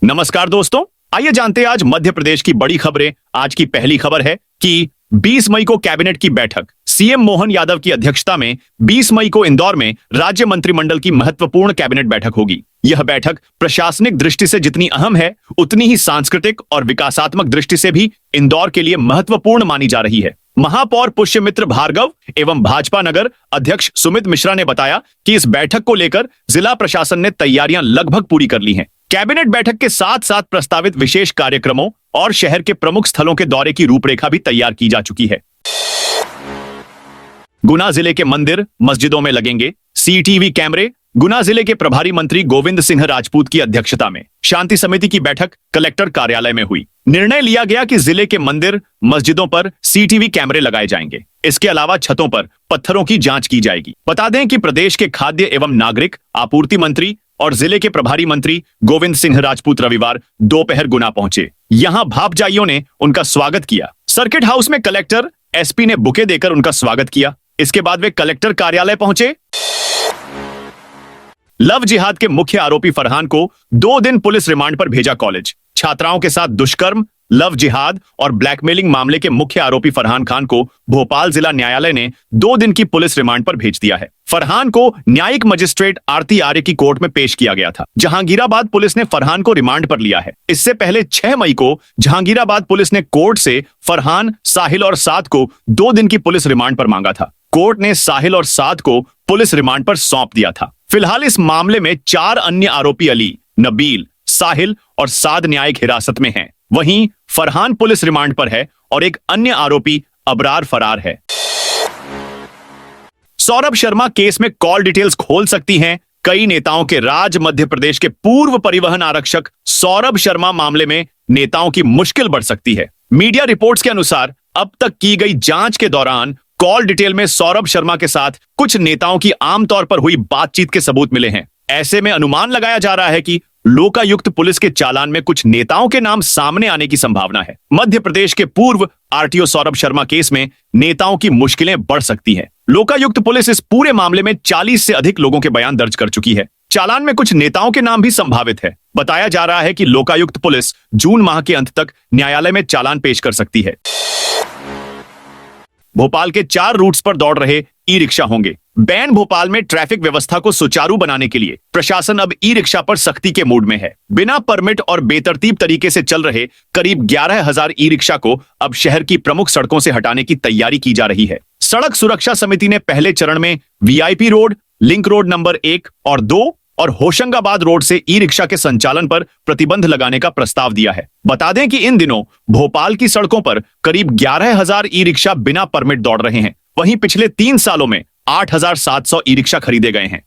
नमस्कार दोस्तों, आइए जानते हैं आज मध्य प्रदेश की बड़ी खबरें। आज की पहली खबर है कि 20 मई को कैबिनेट की बैठक। सीएम मोहन यादव की अध्यक्षता में 20 मई को इंदौर में राज्य मंत्रिमंडल की महत्वपूर्ण कैबिनेट बैठक होगी। यह बैठक प्रशासनिक दृष्टि से जितनी अहम है, उतनी ही सांस्कृतिक और विकासात्मक दृष्टि से भी इंदौर के लिए महत्वपूर्ण मानी जा रही है। महापौर पुष्यमित्र भार्गव एवं भाजपा नगर अध्यक्ष सुमित मिश्रा ने बताया कि इस बैठक को लेकर जिला प्रशासन ने तैयारियां लगभग पूरी कर ली हैं। कैबिनेट बैठक के साथ साथ प्रस्तावित विशेष कार्यक्रमों और शहर के प्रमुख स्थलों के दौरे की रूपरेखा भी तैयार की जा चुकी है। गुना जिले के मंदिर मस्जिदों में लगेंगे सीसीटीवी कैमरे। गुना जिले के प्रभारी मंत्री गोविंद सिंह राजपूत की अध्यक्षता में शांति समिति की बैठक कलेक्टर कार्यालय में हुई। निर्णय लिया गया कि जिले के मंदिर मस्जिदों पर सीसीटीवी कैमरे लगाए जाएंगे। इसके अलावा छतों पर पत्थरों की जांच की जाएगी। बता दें कि प्रदेश के खाद्य एवं नागरिक आपूर्ति मंत्री और जिले के प्रभारी मंत्री गोविंद सिंह राजपूत रविवार दोपहर गुना पहुंचे। यहां भापजाइयों ने उनका स्वागत किया। सर्किट हाउस में कलेक्टर एसपी ने बुके देकर उनका स्वागत किया। इसके बाद वे कलेक्टर कार्यालय पहुंचे। लव जिहाद के मुख्य आरोपी फरहान को 2 दिन पुलिस रिमांड पर भेजा कॉलेज। छात्राओं के साथ दुष्कर्म, लव जिहाद और ब्लैकमेलिंग मामले के मुख्य आरोपी फरहान खान को भोपाल जिला न्यायालय ने 2 दिन की पुलिस रिमांड पर भेज दिया है। फरहान को न्यायिक मजिस्ट्रेट आरती आर्य की कोर्ट में पेश किया गया था। जहांगीराबाद पुलिस ने फरहान को रिमांड पर लिया है। इससे पहले 6 मई को जहांगीराबाद पुलिस ने कोर्ट से फरहान, साहिल और साद को 2 दिन की पुलिस रिमांड पर मांगा था। कोर्ट ने साहिल और साद को पुलिस रिमांड पर सौंप दिया था। फिलहाल इस मामले में 4 अन्य आरोपी अली, नबील, साहिल और साद न्यायिक हिरासत में हैं। वहीं फरहान पुलिस रिमांड पर है और एक अन्य आरोपी अबरार फरार है। सौरभ शर्मा केस में कॉल डिटेल्स खोल सकती हैं कई नेताओं के राज। मध्य प्रदेश के पूर्व परिवहन आरक्षक सौरभ शर्मा मामले में नेताओं की मुश्किल बढ़ सकती है। मीडिया रिपोर्ट्स के अनुसार अब तक की गई जांच के दौरान कॉल डिटेल में सौरभ शर्मा के साथ कुछ नेताओं की आमतौर पर हुई बातचीत के सबूत मिले हैं। ऐसे में अनुमान लगाया जा रहा है कि लोकायुक्त पुलिस के चालान में कुछ नेताओं के नाम सामने आने की संभावना है। मध्य प्रदेश के पूर्व आरटीओ सौरभ शर्मा केस में नेताओं की मुश्किलें बढ़ सकती हैं। लोकायुक्त पुलिस इस पूरे मामले में 40 से अधिक लोगों के बयान दर्ज कर चुकी है। चालान में कुछ नेताओं के नाम भी संभावित है। बताया जा रहा है कि लोकायुक्त पुलिस जून माह के अंत तक न्यायालय में चालान पेश कर सकती है। भोपाल के 4 रूट्स पर दौड़ रहे ई रिक्शा होंगे। बैन भोपाल में ट्रैफिक व्यवस्था को सुचारू बनाने के लिए प्रशासन अब ई रिक्शा पर सख्ती के मूड में है। बिना परमिट और बेतरतीब तरीके से चल रहे करीब 11,000 ई रिक्शा को अब शहर की प्रमुख सड़कों से हटाने की तैयारी की जा रही है। सड़क सुरक्षा समिति ने पहले चरण में VIP road, link road number 1 और 2 और होशंगाबाद रोड से ई रिक्शा के संचालन पर प्रतिबंध लगाने का प्रस्ताव दिया है। बता दें कि इन दिनों भोपाल की सड़कों पर करीब 11,000 ई रिक्शा बिना परमिट दौड़ रहे हैं। वहीं पिछले 3 सालों में 8,700 ई रिक्शा खरीदे गए हैं।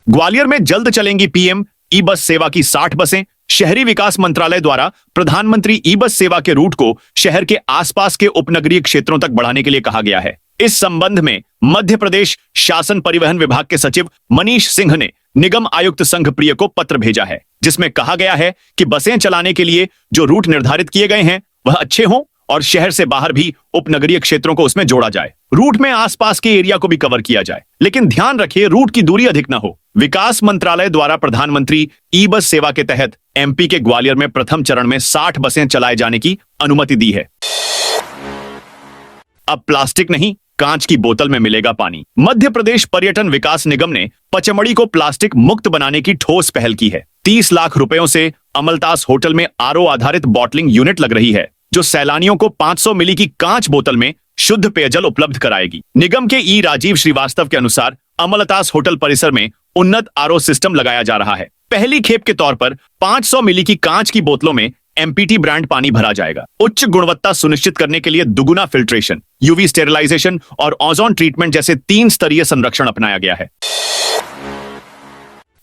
ग्वालियर में जल्द चलेंगी पीएम ई बस सेवा की 60 बसें। शहरी विकास मंत्रालय द्वारा प्रधानमंत्री ई बस सेवा के रूट को शहर के आसपास के उपनगरीय क्षेत्रों तक बढ़ाने के लिए कहा गया है। इस संबंध में मध्य प्रदेश शासन परिवहन विभाग के सचिव मनीष सिंह ने निगम आयुक्त संघ प्रिय को पत्र भेजा है, जिसमें कहा गया है कि बसें चलाने के लिए जो रूट निर्धारित किए गए हैं वह अच्छे हों और शहर से बाहर भी उपनगरीय क्षेत्रों को उसमें जोड़ा जाए। रूट में आसपास के एरिया को भी कवर किया जाए, लेकिन ध्यान रखिए रूट की दूरी अधिक न हो। विकास मंत्रालय द्वारा प्रधानमंत्री ई बस सेवा के तहत एमपी के ग्वालियर में प्रथम चरण में 60 बसें चलाए जाने की अनुमति दी है। अब प्लास्टिक नहीं, कांच की बोतल में मिलेगा पानी। मध्य प्रदेश पर्यटन विकास निगम ने पचमढ़ी को प्लास्टिक मुक्त बनाने की ठोस पहल की है। 30 लाख रुपयों से अमलतास होटल में आरओ आधारित बॉटलिंग यूनिट लग रही है, जो सैलानियों को 500 मिली की कांच बोतल में शुद्ध पेयजल उपलब्ध कराएगी। निगम के ई राजीव श्रीवास्तव के अनुसार अमलतास होटल परिसर में उन्नत आरओ सिस्टम लगाया जा रहा है। पहली खेप के तौर पर 500 मिली की कांच की बोतलों में एमपीटी ब्रांड पानी भरा जाएगा। उच्च गुणवत्ता सुनिश्चित करने के लिए दुगुना फिल्ट्रेशन, यूवी स्टेरिलाइजेशन और ओजोन ट्रीटमेंट जैसे 3 स्तरीय संरक्षण अपनाया गया है।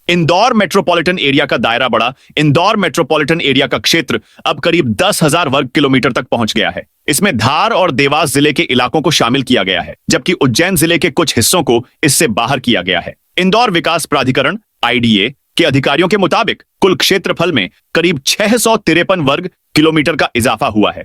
इंदौर मेट्रोपॉलिटन एरिया का दायरा बढ़ा। इंदौर मेट्रोपॉलिटन एरिया का क्षेत्र अब करीब 10,000 वर्ग किलोमीटर तक पहुंच गया है। इसमें धार और देवास जिले के इलाकों को शामिल किया गया है, जबकि उज्जैन जिले के कुछ हिस्सों को इससे बाहर किया गया है। इंदौर विकास प्राधिकरण आईडीए के अधिकारियों के मुताबिक कुल क्षेत्रफल में करीब 653 वर्ग किलोमीटर का इजाफा हुआ है।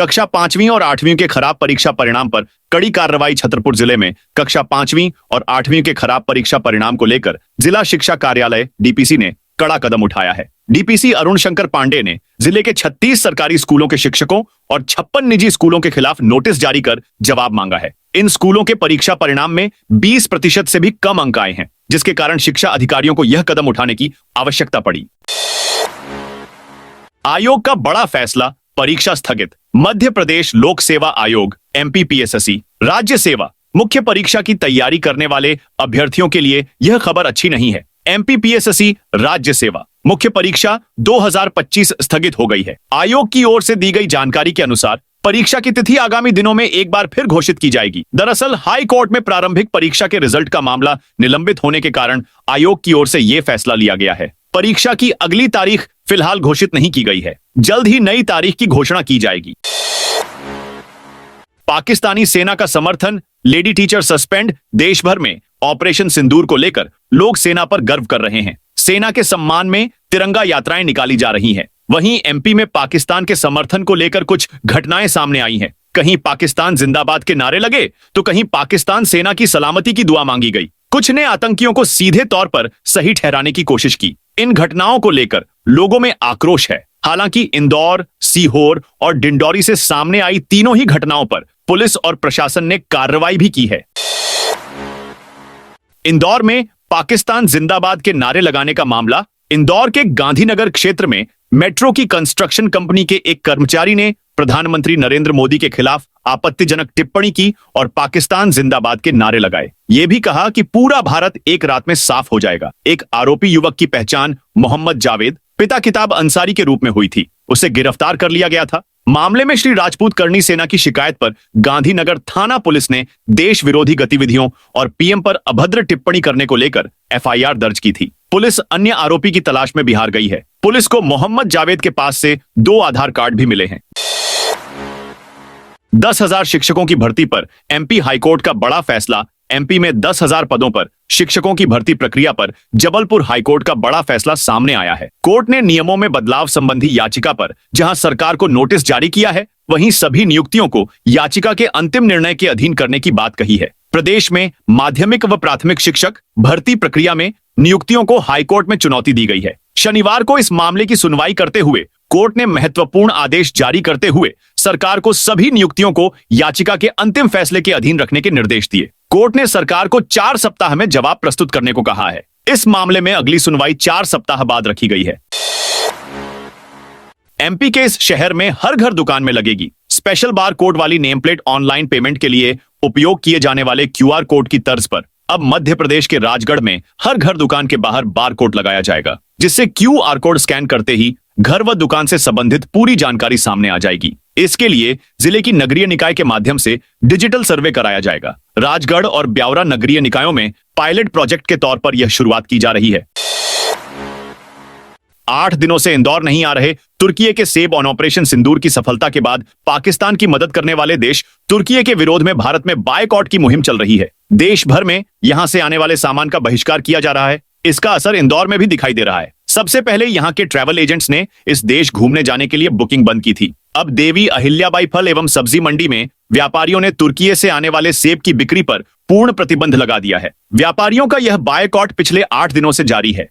कक्षा 5वीं और 8वीं के खराब परीक्षा परिणाम पर कड़ी कार्रवाई। छतरपुर जिले में कक्षा 5वीं और 8वीं के खराब परीक्षा परिणाम को लेकर जिला शिक्षा कार्यालय डीपीसी ने कड़ा कदम उठाया है। डीपीसी अरुण शंकर पांडे ने जिले के 36 सरकारी स्कूलों के शिक्षकों और 56 निजी स्कूलों के खिलाफ नोटिस जारी कर जवाब मांगा है। इन स्कूलों के परीक्षा परिणाम में 20% से भी कम अंक आए हैं, जिसके कारण शिक्षा अधिकारियों को यह कदम उठाने की आवश्यकता पड़ी। आयोग का बड़ा फैसला, परीक्षा स्थगित। मध्य प्रदेश लोक सेवा आयोग एमपीपीएससी राज्य सेवा मुख्य परीक्षा की तैयारी करने वाले अभ्यर्थियों के लिए यह खबर अच्छी नहीं है। एमपीपीएससी राज्य सेवा मुख्य परीक्षा 2025 स्थगित हो गई है। आयोग की ओर से दी गई जानकारी के अनुसार परीक्षा की तिथि आगामी दिनों में एक बार फिर घोषित की जाएगी। दरअसल हाई कोर्ट में प्रारंभिक परीक्षा के रिजल्ट का मामला निलंबित होने के कारण आयोग की ओर से यह फैसला लिया गया है। परीक्षा की अगली तारीख फिलहाल घोषित नहीं की गई है। जल्द ही नई तारीख की घोषणा की जाएगी। पाकिस्तानी सेना का समर्थन, लेडी टीचर सस्पेंड। देश भर में ऑपरेशन सिंदूर को लेकर लोग सेना पर गर्व कर रहे हैं। सेना के सम्मान में तिरंगा यात्राएं निकाली जा रही हैं। वहीं एमपी में पाकिस्तान के समर्थन को लेकर कुछ घटनाएं सामने आई हैं। कहीं पाकिस्तान जिंदाबाद के नारे लगे तो कहीं पाकिस्तान सेना की सलामती की दुआ मांगी गई। कुछ ने आतंकियों को सीधे तौर पर सही ठहराने की कोशिश की। इन घटनाओं को लेकर लोगों में आक्रोश है। हालांकि इंदौर, सीहोर और डिंडौरी से सामने आई तीनों ही घटनाओं पर पुलिस और प्रशासन ने कार्रवाई भी की है। इंदौर में पाकिस्तान जिंदाबाद के नारे लगाने का मामला। इंदौर के गांधीनगर क्षेत्र में मेट्रो की कंस्ट्रक्शन कंपनी के एक कर्मचारी ने प्रधानमंत्री नरेंद्र मोदी के खिलाफ आपत्तिजनक टिप्पणी की और पाकिस्तान जिंदाबाद के नारे लगाए। ये भी कहा कि पूरा भारत एक रात में साफ हो जाएगा। एक आरोपी युवक की पहचान मोहम्मद जावेद, पिता किताब अंसारी के रूप में हुई थी। उसे गिरफ्तार कर लिया गया था। मामले में श्री राजपूत करनी सेना की शिकायत पर गांधीनगर थाना पुलिस ने देश विरोधी गतिविधियों और पीएम पर अभद्र टिप्पणी करने को लेकर एफआईआर दर्ज की थी। पुलिस अन्य आरोपी की तलाश में बिहार गई है। पुलिस को मोहम्मद जावेद के पास से 2 आधार कार्ड भी मिले हैं। 10,000 शिक्षकों की भर्ती पर एमपी हाईकोर्ट का बड़ा फैसला। एमपी में 10,000 पदों पर शिक्षकों की भर्ती प्रक्रिया पर जबलपुर हाईकोर्ट का बड़ा फैसला सामने आया है। कोर्ट ने नियमों में बदलाव संबंधी याचिका पर जहां सरकार को नोटिस जारी किया है, वहीं सभी नियुक्तियों को याचिका के अंतिम निर्णय के अधीन करने की बात कही है। प्रदेश में माध्यमिक व प्राथमिक शिक्षक भर्ती प्रक्रिया में नियुक्तियों को हाईकोर्ट में चुनौती दी गई है। शनिवार को इस मामले की सुनवाई करते हुए कोर्ट ने महत्वपूर्ण आदेश जारी करते हुए सरकार को सभी नियुक्तियों को याचिका के अंतिम फैसले के अधीन रखने के निर्देश दिए। कोर्ट ने सरकार को 4 सप्ताह में जवाब प्रस्तुत करने को कहा है। इस मामले में अगली सुनवाई 4 सप्ताह बाद रखी गई है। एमपी के इस शहर में हर घर दुकान में लगेगी स्पेशल बार कोड वाली नेम प्लेट। ऑनलाइन पेमेंट के लिए उपयोग किए जाने वाले क्यूआर कोड की तर्ज पर अब मध्य प्रदेश के राजगढ़ में हर घर दुकान के बाहर बार कोड लगाया जाएगा, जिससे क्यूआर कोड स्कैन करते ही घर व दुकान से संबंधित पूरी जानकारी सामने आ जाएगी। इसके लिए जिले की नगरीय निकाय के माध्यम से डिजिटल सर्वे कराया जाएगा। राजगढ़ और ब्यावरा नगरीय निकायों में पायलट प्रोजेक्ट के तौर पर यह शुरुआत की जा रही है। 8 दिनों से इंदौर नहीं आ रहे तुर्की के सेब ऑन ऑपरेशन सिंदूर की सफलता के बाद पाकिस्तान की मदद करने वाले देश तुर्की के विरोध में भारत में बायकॉट की मुहिम चल रही है। देश भर में यहां से आने वाले सामान का बहिष्कार किया जा रहा है। इसका असर इंदौर में भी दिखाई दे रहा है। सबसे पहले यहां के ट्रैवल एजेंट्स ने इस देश घूमने जाने के लिए बुकिंग बंद की थी। अब देवी अहिल्याबाई फल एवं सब्जी मंडी में व्यापारियों ने तुर्की से आने वाले सेब की बिक्री पर पूर्ण प्रतिबंध लगा दिया है। व्यापारियों का यह बायकॉट पिछले 8 दिनों से जारी है।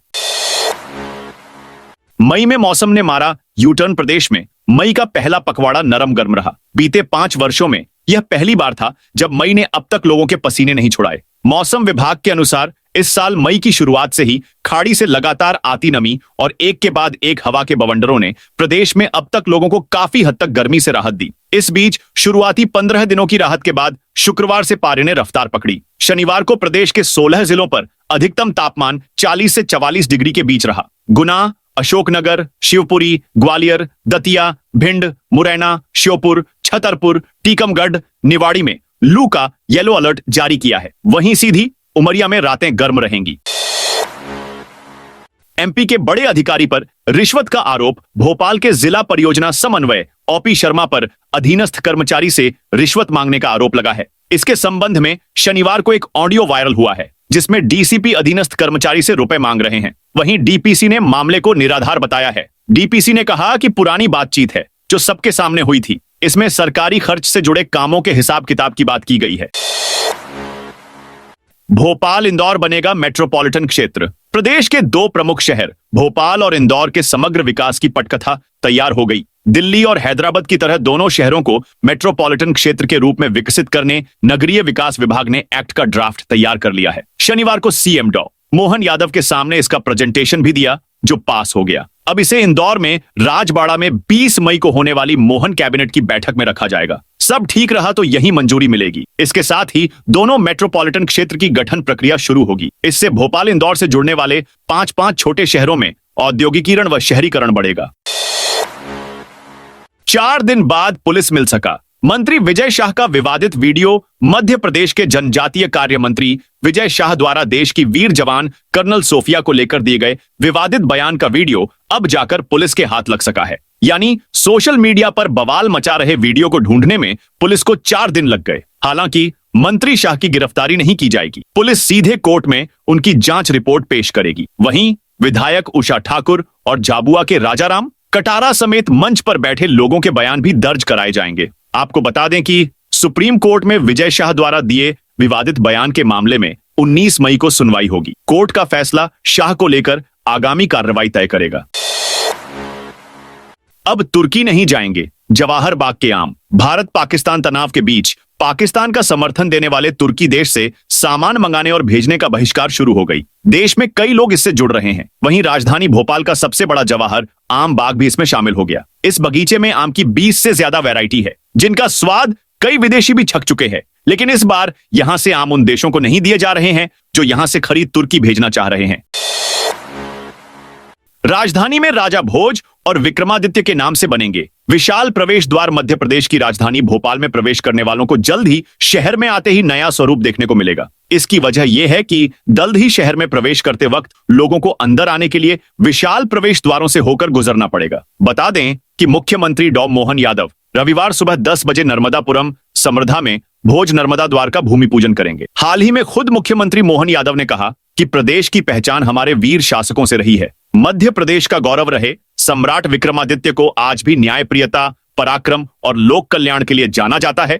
मई में मौसम ने मारा यूटर्न। प्रदेश में मई का पहला पखवाड़ा नरम गर्म रहा। बीते 5 वर्षों में यह पहली बार था जब मई ने अब तक लोगों के पसीने नहीं छुड़ाए। मौसम विभाग के अनुसार इस साल मई की शुरुआत से ही खाड़ी से लगातार आती नमी और एक के बाद एक हवा के बवंडरों ने प्रदेश में अब तक लोगों को काफी हद तक गर्मी से राहत दी। इस बीच शुरुआती 15 दिनों की राहत के बाद शुक्रवार से पारे ने रफ्तार पकड़ी। शनिवार को प्रदेश के 16 जिलों पर अधिकतम तापमान 40 से 44 डिग्री के बीच रहा। गुना, अशोकनगर, शिवपुरी, ग्वालियर, दतिया, भिंड, मुरैना, श्योपुर, छतरपुर, टीकमगढ़, निवाड़ी में लू का येलो अलर्ट जारी किया है। वहीं सीधी उमरिया में रातें गर्म रहेंगी। एमपी के बड़े अधिकारी पर रिश्वत का आरोप। भोपाल के जिला परियोजना समन्वय ओपी शर्मा पर अधीनस्थ कर्मचारी से रिश्वत मांगने का आरोप लगा है। इसके संबंध में शनिवार को एक ऑडियो वायरल हुआ है जिसमें डीसीपी अधीनस्थ कर्मचारी से रुपए मांग रहे हैं। वहीं डीपीसी ने मामले को निराधार बताया है। डीपीसी ने कहा कि पुरानी बातचीत है जो सबके सामने हुई थी। इसमें सरकारी खर्च से जुड़े कामों के हिसाब किताब की बात की गई है। भोपाल इंदौर बनेगा मेट्रोपॉलिटन क्षेत्र। प्रदेश के दो प्रमुख शहर भोपाल और इंदौर के समग्र विकास की पटकथा तैयार हो गई। दिल्ली और हैदराबाद की तरह दोनों शहरों को मेट्रोपॉलिटन क्षेत्र के रूप में विकसित करने नगरीय विकास विभाग ने एक्ट का ड्राफ्ट तैयार कर लिया है। शनिवार को सीएम डॉ मोहन यादव के सामने इसका प्रेजेंटेशन भी दिया, जो पास हो गया। अब इसे इंदौर में राजबाड़ा में 20 मई को होने वाली मोहन कैबिनेट की बैठक में रखा जाएगा। सब ठीक रहा तो यही मंजूरी मिलेगी। इसके साथ ही दोनों मेट्रोपॉलिटन क्षेत्र की गठन प्रक्रिया शुरू होगी। इससे भोपाल इंदौर से जुड़ने वाले 5 छोटे शहरों में औद्योगिकीकरण व शहरीकरण बढ़ेगा। 4 दिन बाद पुलिस मिल सका। मंत्री विजय शाह का विवादित वीडियो मध्य प्रदेश के जनजातीय कार्य मंत्री विजय शाह द्वारा देश की वीर जवान कर्नल सोफिया को लेकर दिए गए विवादित बयान का वीडियो अब जाकर पुलिस के हाथ लग सका है। यानी सोशल मीडिया पर बवाल मचा रहे वीडियो को ढूंढने में पुलिस को 4 दिन लग गए। हालांकि मंत्री शाह की गिरफ्तारी नहीं की जाएगी, पुलिस सीधे कोर्ट में उनकी जांच रिपोर्ट पेश करेगी। वहीं विधायक उषा ठाकुर और झाबुआ के राजाराम कटारा समेत मंच पर बैठे लोगों के बयान भी दर्ज कराए जाएंगे। आपको बता दें कि सुप्रीम कोर्ट में विजय शाह द्वारा दिए विवादित बयान के मामले में 19 मई को सुनवाई होगी। कोर्ट का फैसला शाह को लेकर आगामी कार्रवाई तय करेगा। अब तुर्की नहीं जाएंगे जवाहर बाग के आम। भारत पाकिस्तान तनाव के बीच पाकिस्तान का समर्थन देने वाले तुर्की देश से सामान मंगाने और भेजने का बहिष्कार शुरू हो गई। देश में कई लोग इससे जुड़ रहे हैं। वहीं राजधानी भोपाल का सबसे बड़ा जवाहर आम बाग भी इसमें शामिल हो गया। इस बगीचे में आम की 20 से ज्यादा वैरायटी है, जिनका स्वाद कई विदेशी भी छक चुके हैं। लेकिन इस बार यहां से आम उन देशों को नहीं दिए जा रहे हैं जो यहां से खरीद तुर्की भेजना चाह रहे हैं। राजधानी में राजा भोज और विक्रमादित्य के नाम से बनेंगे विशाल प्रवेश द्वार। मध्य प्रदेश की राजधानी भोपाल में प्रवेश करने वालों को जल्द ही शहर में आते ही नया स्वरूप देखने को मिलेगा। इसकी वजह यह है कि जल्द ही शहर में प्रवेश करते वक्त लोगों को अंदर आने के लिए विशाल प्रवेश द्वारों से होकर गुजरना पड़ेगा। बता दें कि मुख्यमंत्री डॉ मोहन यादव रविवार सुबह 10 बजे नर्मदापुरम समृद्धा में भोज नर्मदा द्वार का भूमि पूजन करेंगे। हाल ही में खुद मुख्यमंत्री मोहन यादव ने कहा कि प्रदेश की पहचान हमारे वीर शासकों से रही है। मध्य प्रदेश का गौरव रहे। सम्राट विक्रमादित्य को आज भी न्यायप्रियता, पराक्रम और लोक कल्याण के लिए जाना जाता है।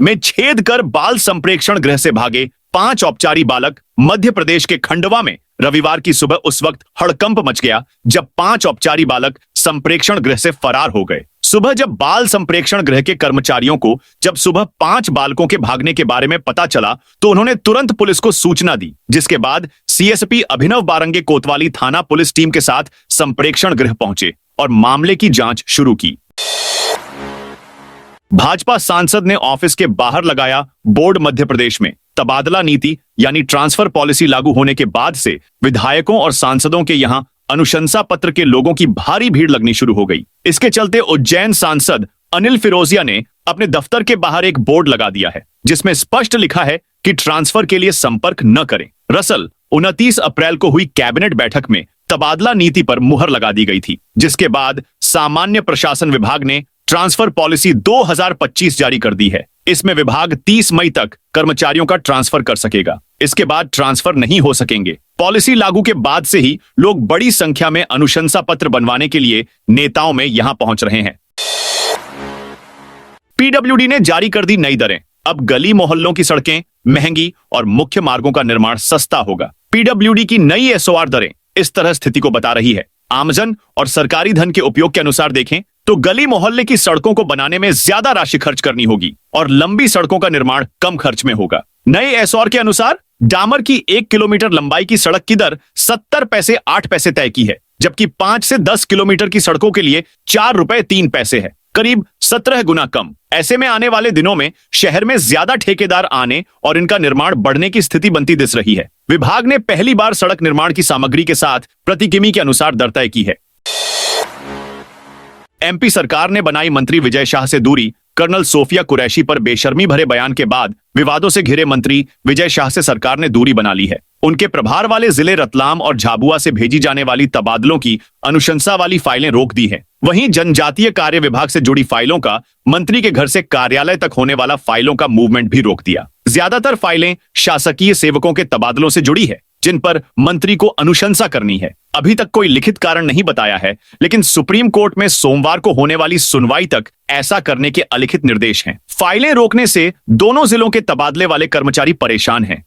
में छेद कर बाल संप्रेक्षण गृह से भागे 5 औपचारी बालक। मध्य प्रदेश के खंडवा में रविवार की सुबह उस वक्त हड़कंप मच गया जब 5 औपचारी बालक संप्रेक्षण गृह से फरार हो गए। सुबह जब बाल संप्रेक्षण गृह के कर्मचारियों को जब सुबह 5 बालकों के भागने के बारे में पता चला तो उन्होंने तुरंत पुलिस को सूचना दी, जिसके बाद सीएसपी अभिनव बारंगे कोतवाली थाना पुलिस टीम के साथ संप्रेक्षण गृह पहुंचे और मामले की जांच शुरू की। भाजपा सांसद ने ऑफिस के बाहर लगाया बोर्ड। मध्य प्रदेश में तबादला नीति यानी ट्रांसफर पॉलिसी लागू होने के बाद से विधायकों और सांसदों के यहां अनुशंसा पत्र के लोगों की भारी भीड़ लगनी शुरू हो गई। इसके चलते उज्जैन सांसद अनिल फिरोजिया ने अपने दफ्तर के बाहर एक बोर्ड लगा दिया है, जिसमें स्पष्ट लिखा है कि ट्रांसफर के लिए संपर्क न करें। दरअसल 29 अप्रैल को हुई कैबिनेट बैठक में तबादला नीति पर मुहर लगा दी गई थी, जिसके बाद सामान्य प्रशासन विभाग ने ट्रांसफर पॉलिसी 2025 जारी कर दी है। इसमें विभाग 30 मई तक कर्मचारियों का ट्रांसफर कर सकेगा। इसके बाद ट्रांसफर नहीं हो सकेंगे। पॉलिसी लागू के बाद से ही लोग बड़ी संख्या में अनुशंसा पत्र बनवाने के लिए नेताओं में यहां पहुंच रहे हैं। पीडब्ल्यूडी ने जारी कर दी नई दरें। अब गली मोहल्लों की सड़कें महंगी और मुख्य मार्गों का निर्माण सस्ता होगा। पीडब्ल्यूडी की नई एसओआर दरें इस तरह स्थिति को बता रही है। आमजन और सरकारी धन के उपयोग के अनुसार देखें तो गली मोहल्ले की सड़कों को बनाने में ज्यादा राशि खर्च करनी होगी और लंबी सड़कों का निर्माण कम खर्च में होगा। नए एसओआर के अनुसार डामर की 1 किलोमीटर लंबाई की सड़क की दर 70 पैसे 8 पैसे तय की है, जबकि 5 से 10 किलोमीटर की सड़कों के लिए 4 रुपए 3 पैसे है, करीब 17 गुना कम। ऐसे में आने वाले दिनों में शहर में ज्यादा ठेकेदार आने और इनका निर्माण बढ़ने की स्थिति बनती दिस रही है। विभाग ने पहली बार सड़क निर्माण की सामग्री के साथ प्रति किमी के अनुसार दर तय की है। एमपी सरकार ने बनाई मंत्री विजय शाह से दूरी। कर्नल सोफिया कुरैशी पर बेशर्मी भरे बयान के बाद विवादों से घिरे मंत्री विजय शाह से सरकार ने दूरी बना ली है। उनके प्रभार वाले जिले रतलाम और झाबुआ से भेजी जाने वाली तबादलों की अनुशंसा वाली फाइलें रोक दी हैं। वहीं जनजातीय कार्य विभाग से जुड़ी फाइलों का मंत्री के घर से कार्यालय तक होने वाला फाइलों का मूवमेंट भी रोक दिया। ज्यादातर फाइलें शासकीय सेवकों के तबादलों से जुड़ी है, जिन पर मंत्री को अनुशंसा करनी है। अभी तक कोई लिखित कारण नहीं बताया है, लेकिन सुप्रीम कोर्ट में सोमवार को होने वाली सुनवाई तक ऐसा करने के अलिखित निर्देश हैं। फाइलें रोकने से दोनों जिलों के तबादले वाले कर्मचारी परेशान हैं।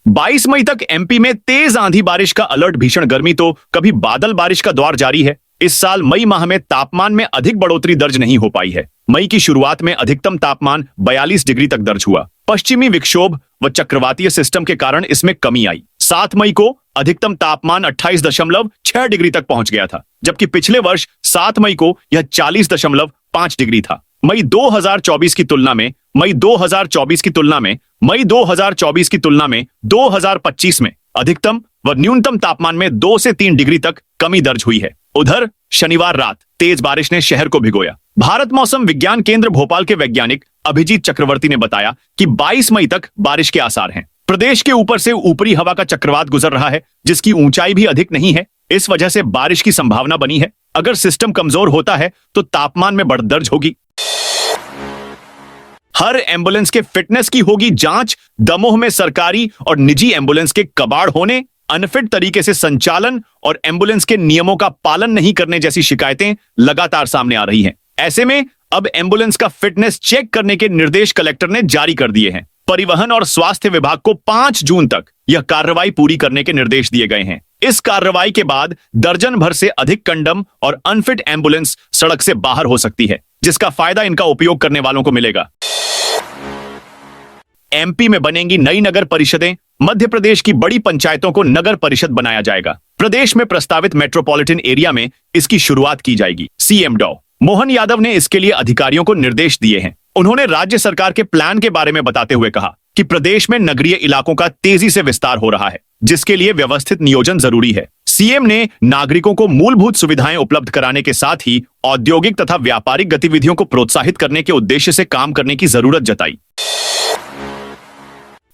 22 मई तक एमपी में तेज आंधी बारिश का अलर्ट। भीषण गर्मी तो कभी बादल बारिश का दौर जारी है। इस साल मई माह में तापमान में अधिक बढ़ोतरी दर्ज नहीं हो पाई है। मई की शुरुआत में अधिकतम तापमान 42 डिग्री तक दर्ज हुआ। पश्चिमी विक्षोभ व चक्रवातीय सिस्टम के कारण इसमें कमी आई। 7 मई को अधिकतम तापमान 28.6 डिग्री तक पहुंच गया था, जबकि पिछले वर्ष 7 मई को यह 40.5 डिग्री था। मई 2024 की तुलना में मई 2025 में अधिकतम व न्यूनतम तापमान में 2 से 3 डिग्री तक कमी दर्ज हुई है। उधर शनिवार रात तेज बारिश ने शहर को भिगोया। भारत मौसम विज्ञान केंद्र भोपाल के वैज्ञानिक अभिजीत चक्रवर्ती ने बताया कि 22 मई तक बारिश के आसार हैं। प्रदेश के ऊपर से ऊपरी हवा का चक्रवात गुजर रहा है, जिसकी ऊंचाई भी अधिक नहीं है। इस वजह से बारिश की संभावना बनी है। अगर सिस्टम कमजोर होता है तो तापमान में बढ़त दर्ज होगी। हर एम्बुलेंस के फिटनेस की होगी जांच। दमोह में सरकारी और निजी एम्बुलेंस के कबाड़ होने, अनफिट तरीके से संचालन और एम्बुलेंस के नियमों का पालन नहीं करने जैसी शिकायतें लगातार सामने आ रही हैं। ऐसे में अब एम्बुलेंस का फिटनेस चेक करने के निर्देश कलेक्टर ने जारी कर दिए हैं। परिवहन और स्वास्थ्य विभाग को 5 जून तक यह कार्रवाई पूरी करने के निर्देश दिए गए हैं। इस कार्रवाई के बाद दर्जन भर से अधिक कंडम और अनफिट एम्बुलेंस सड़क से बाहर हो सकती है, जिसका फायदा इनका उपयोग करने वालों को मिलेगा। एमपी में बनेंगी नई नगर परिषदें। मध्य प्रदेश की बड़ी पंचायतों को नगर परिषद बनाया जाएगा। प्रदेश में प्रस्तावित मेट्रोपॉलिटन एरिया में इसकी शुरुआत की जाएगी। सीएम डॉ मोहन यादव ने इसके लिए अधिकारियों को निर्देश दिए हैं। उन्होंने राज्य सरकार के प्लान के बारे में बताते हुए कहा कि प्रदेश में नगरीय इलाकों का तेजी से विस्तार हो रहा है, जिसके लिए व्यवस्थित नियोजन जरूरी है। सीएम ने नागरिकों को मूलभूत सुविधाएं उपलब्ध कराने के साथ ही औद्योगिक तथा व्यापारिक गतिविधियों को प्रोत्साहित करने के उद्देश्य से काम करने की जरूरत जताई।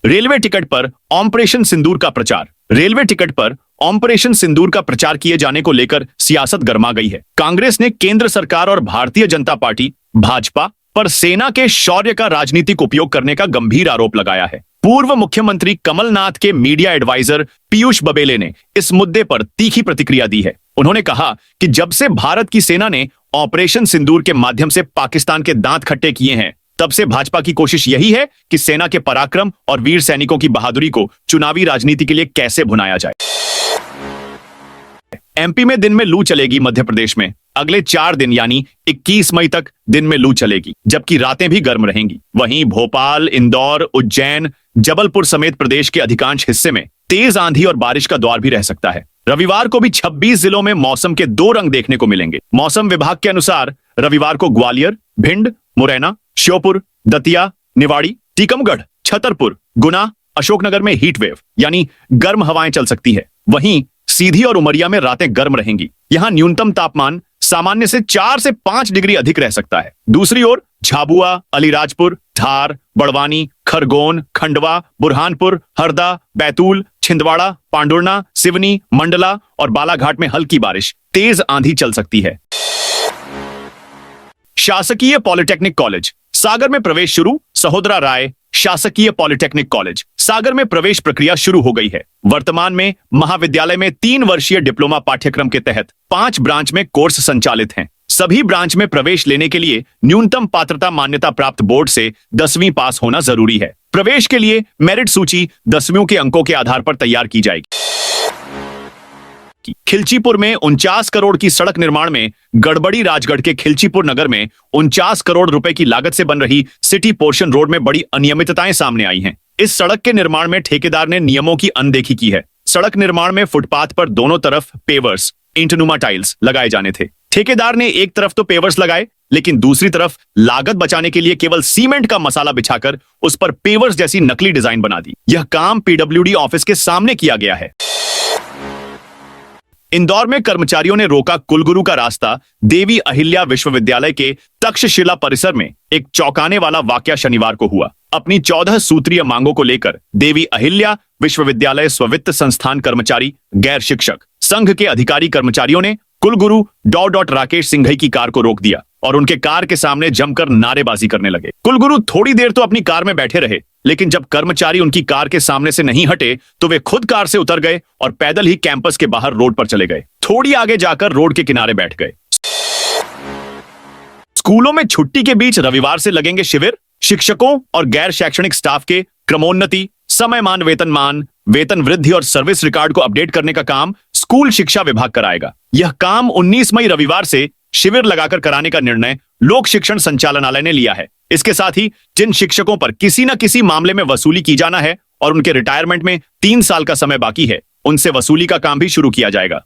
रेलवे टिकट पर ऑपरेशन सिंदूर का प्रचार। रेलवे टिकट पर ऑपरेशन सिंदूर का प्रचार किए जाने को लेकर सियासत गर्मा गई है। कांग्रेस ने केंद्र सरकार और भारतीय जनता पार्टी भाजपा पर सेना के शौर्य का राजनीतिक उपयोग करने का गंभीर आरोप लगाया है। पूर्व मुख्यमंत्री कमलनाथ के मीडिया एडवाइजर पीयूष बबेले ने इस मुद्दे पर तीखी प्रतिक्रिया दी है। उन्होंने कहा कि जब से भारत की सेना ने ऑपरेशन सिंदूर के माध्यम से पाकिस्तान के दांत खट्टे किए हैं, तब से भाजपा की कोशिश यही है कि सेना के पराक्रम और वीर सैनिकों की बहादुरी को चुनावी राजनीति के लिए कैसे भुनाया जाए। एमपी में दिन में लू चलेगी। मध्य प्रदेश में अगले 4 दिन यानी 21 मई तक दिन में लू चलेगी, जबकि रातें भी गर्म रहेंगी। वहीं भोपाल, इंदौर, उज्जैन, जबलपुर समेत प्रदेश के अधिकांश हिस्से में तेज आंधी और बारिश का दौर भी रह सकता है। रविवार को भी 26 जिलों में मौसम के 2 रंग देखने को मिलेंगे। मौसम विभाग के अनुसार रविवार को ग्वालियर, भिंड, मुरैना, श्योपुर, दतिया, निवाड़ी, टीकमगढ़, छतरपुर, गुना, अशोकनगर में हीट वेव यानी गर्म हवाएं चल सकती है। वहीं सीधी और उमरिया में रातें गर्म रहेंगी। यहां न्यूनतम तापमान सामान्य से 4 से 5 डिग्री अधिक रह सकता है। दूसरी ओर झाबुआ, अलीराजपुर, धार, बड़वानी, खरगोन, खंडवा, बुरहानपुर, हरदा, बैतूल, छिंदवाड़ा, पांडुर्ना, सिवनी, मंडला और बालाघाट में हल्की बारिश, तेज आंधी चल सकती है। शासकीय पॉलिटेक्निक कॉलेज सागर में प्रवेश शुरू। सहोदरा राय शासकीय पॉलिटेक्निक कॉलेज सागर में प्रवेश प्रक्रिया शुरू हो गई है। वर्तमान में महाविद्यालय में 3 वर्षीय डिप्लोमा पाठ्यक्रम के तहत 5 ब्रांच में कोर्स संचालित हैं। सभी ब्रांच में प्रवेश लेने के लिए न्यूनतम पात्रता मान्यता प्राप्त बोर्ड से 10वीं पास होना जरूरी है। प्रवेश के लिए मेरिट सूची 10वीं के अंकों के आधार पर तैयार की जाएगी। खिलचीपुर में 49 करोड़ की सड़क निर्माण में गड़बड़ी। राजगढ़ के खिलचीपुर नगर में 49 करोड़ रुपए की लागत से बन रही सिटी पोर्शन रोड में बड़ी अनियमितताएं सामने आई हैं। इस सड़क के निर्माण में ठेकेदार ने नियमों की अनदेखी की है। सड़क निर्माण में फुटपाथ पर दोनों तरफ पेवर्स, इंटनुमा टाइल्स लगाए जाने थे। ठेकेदार ने एक तरफ तो पेवर्स लगाए, लेकिन दूसरी तरफ लागत बचाने के लिए केवल सीमेंट का मसाला बिछाकर उस पर पेवर्स जैसी नकली डिजाइन बना दी। यह काम पीडब्ल्यूडी ऑफिस के सामने किया गया है। इंदौर में कर्मचारियों ने रोका कुलगुरु का रास्ता। देवी अहिल्या विश्वविद्यालय के तक्षशिला परिसर में एक चौंकाने वाला वाकया शनिवार को हुआ। अपनी 14 सूत्रीय मांगों को लेकर देवी अहिल्या विश्वविद्यालय स्ववित्त संस्थान कर्मचारी गैर शिक्षक संघ के अधिकारी कर्मचारियों ने कुलगुरु राकेश सिंघई की कार को रोक दिया और उनके कार के सामने जमकर नारेबाजी करने लगे। कुलगुरु थोड़ी देर तो अपनी कार में बैठे रहे, लेकिन जब कर्मचारी उनकी कार के सामने से नहीं हटे तो वे खुद कार से उतर गए और पैदल ही कैंपस के बाहर रोड पर चले गए। थोड़ी आगे जाकर रोड के किनारे बैठ गए। स्कूलों में छुट्टी के बीच रविवार से लगेंगे शिविर। शिक्षकों और गैर शैक्षणिक स्टाफ के क्रमोन्नति, समयमान वेतनमान, वेतन वृद्धि और सर्विस रिकॉर्ड को अपडेट करने का काम स्कूल शिक्षा विभाग कराएगा। यह काम 19 मई रविवार से शिविर लगाकर कराने का निर्णय लोक शिक्षण संचालनालय ने लिया है। इसके साथ ही जिन शिक्षकों पर किसी न किसी मामले में वसूली की जाना है और उनके रिटायरमेंट में 3 साल का समय बाकी है, उनसे वसूली का काम भी शुरू किया जाएगा।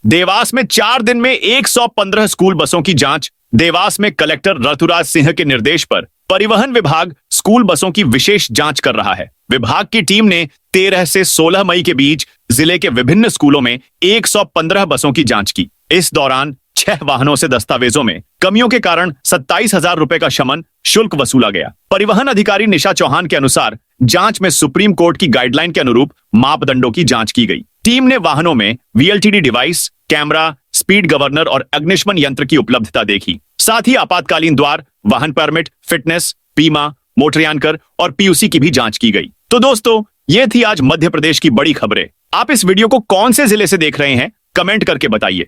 देवास में 4 दिन में 115 स्कूल बसों की जांच। देवास में कलेक्टर ऋतुराज सिंह के निर्देश पर परिवहन विभाग स्कूल बसों की विशेष जांच कर रहा है। विभाग की टीम ने 13 से 16 मई के बीच जिले के विभिन्न स्कूलों में 115 बसों की जांच की। इस दौरान 6 वाहनों से दस्तावेजों में कमियों के कारण 27,000 रुपए का शमन शुल्क वसूला गया। परिवहन अधिकारी निशा चौहान के अनुसार जांच में सुप्रीम कोर्ट की गाइडलाइन के अनुरूप मापदंडों की जांच की गई। टीम ने वाहनों में VLTD device, camera, speed governor और अग्निशमन यंत्र की उपलब्धता देखी। साथ ही आपातकालीन द्वार, वाहन परमिट, फिटनेस, बीमा, मोटरयान कर और PUC की भी जांच की गई। तो दोस्तों, ये थी आज मध्य प्रदेश की बड़ी खबरें। आप इस वीडियो को कौन से जिले से देख रहे हैं, कमेंट करके बताइए।